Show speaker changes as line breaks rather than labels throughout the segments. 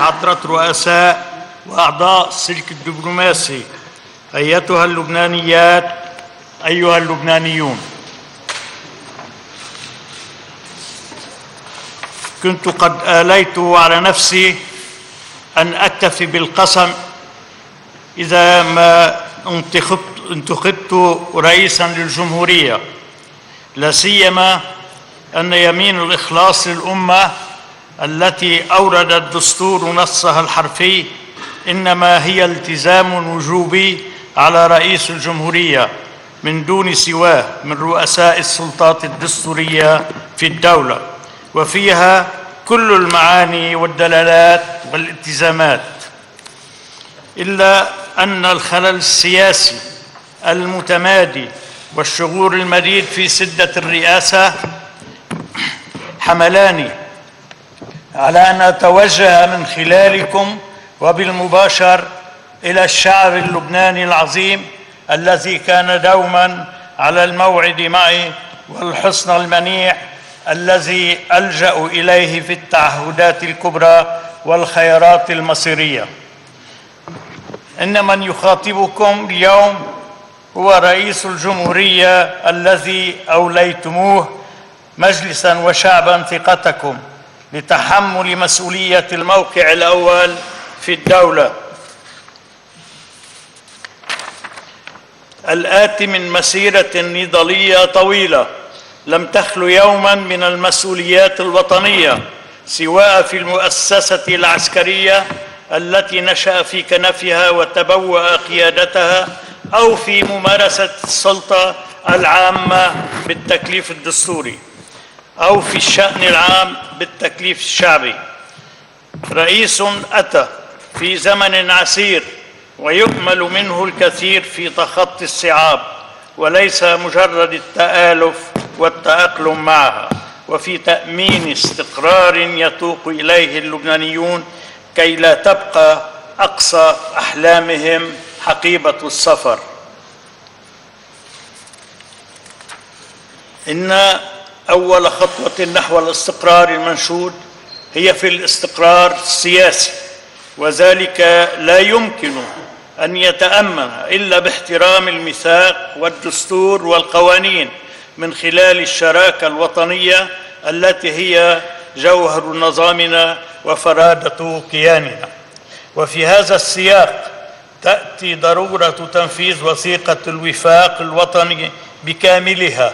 حضرة رؤساء وأعضاء السلك الدبلوماسي، أيتها اللبنانيات، أيها اللبنانيون، كنت قد آليت على نفسي أن أكتفي بالقسم إذا ما انتخبت رئيساً للجمهورية، لا سيما أن يمين الإخلاص للأمة التي أورد الدستور نصها الحرفي إنما هي التزام وجوبي على رئيس الجمهورية من دون سواه من رؤساء السلطات الدستورية في الدولة، وفيها كل المعاني والدلالات والالتزامات. إلا أن الخلل السياسي المتمادي والشغور المديد في سدة الرئاسة حملاني على أن أتوجه من خلالكم وبالمباشر إلى الشعب اللبناني العظيم الذي كان دوما على الموعد معي، والحصن المنيع الذي ألجأ إليه في التعهدات الكبرى والخيارات المصيرية. إن من يخاطبكم اليوم هو رئيس الجمهورية الذي أوليتموه مجلساً وشعباً ثقتكم لتحمل مسؤولية الموقع الأول في الدولة، الآتي من مسيرة نضالية طويلة لم تخلو يوماً من المسؤوليات الوطنية، سواء في المؤسسة العسكرية التي نشأ في كنفها وتبوأ قيادتها، أو في ممارسة السلطة العامة بالتكليف الدستوري، أو في الشأن العام بالتكليف الشعبي. رئيس أتى في زمن عسير ويؤمل منه الكثير في تخطي الصعاب، وليس مجرد التآلف والتأقلم معها، وفي تأمين استقرار يتوق إليه اللبنانيون كي لا تبقى أقصى أحلامهم حقيبة السفر. إن أول خطوة نحو الاستقرار المنشود هي في الاستقرار السياسي، وذلك لا يمكن أن يتأمن إلا باحترام الميثاق والدستور والقوانين من خلال الشراكة الوطنية التي هي جوهر نظامنا وفرادة كياننا. وفي هذا السياق تأتي ضرورة تنفيذ وثيقة الوفاق الوطني بكاملها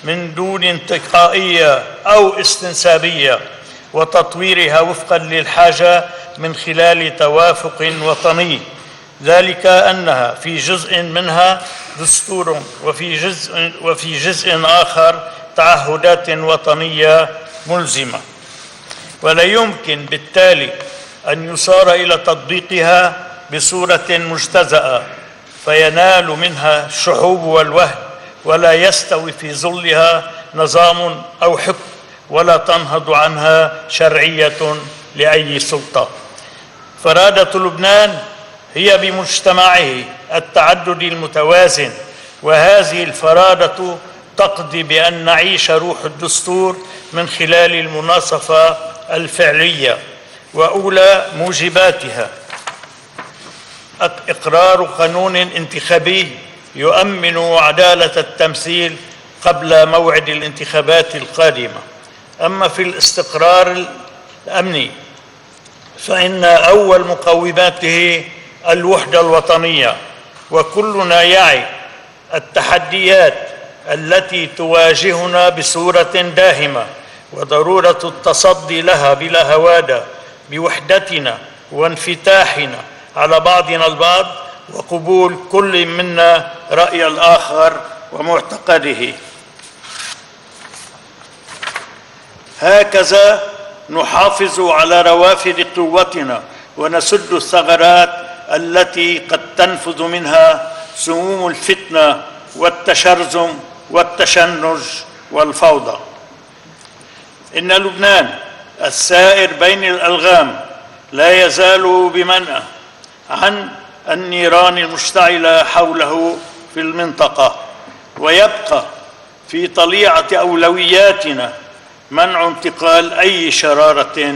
من دون انتقائية أو استنسابية، وتطويرها وفقاً للحاجة من خلال توافق وطني، ذلك أنها في جزء منها دستور وفي جزء آخر تعهدات وطنية ملزمة، ولا يمكن بالتالي أن يصار إلى تطبيقها بصورة مجتزأة فينال منها الشحوب والوهن، ولا يستوي في ظلها نظام أو حكم، ولا تنهض عنها شرعية لأي سلطة. فرادة لبنان هي بمجتمعه التعددي المتوازن، وهذه الفرادة تقضي بأن نعيش روح الدستور من خلال المناصفة الفعلية، وأولى موجباتها إقرار قانون انتخابي يؤمن عدالة التمثيل قبل موعد الانتخابات القادمة. أما في الاستقرار الأمني فإن أول مقوماته الوحدة الوطنية، وكلنا يعي التحديات التي تواجهنا بصورة داهمة، وضرورة التصدي لها بلا هوادة بوحدتنا وانفتاحنا على بعضنا البعض، وقبول كل منا رأي الآخر ومعتقده. هكذا نحافظ على روافد قوتنا ونسد الثغرات التي قد تنفذ منها سموم الفتنة والتشرذم والتشنج والفوضى. إن لبنان السائر بين الألغام لا يزال بمنأى عن النيران المشتعلة حوله في المنطقة، ويبقى في طليعة أولوياتنا منع انتقال أي شرارة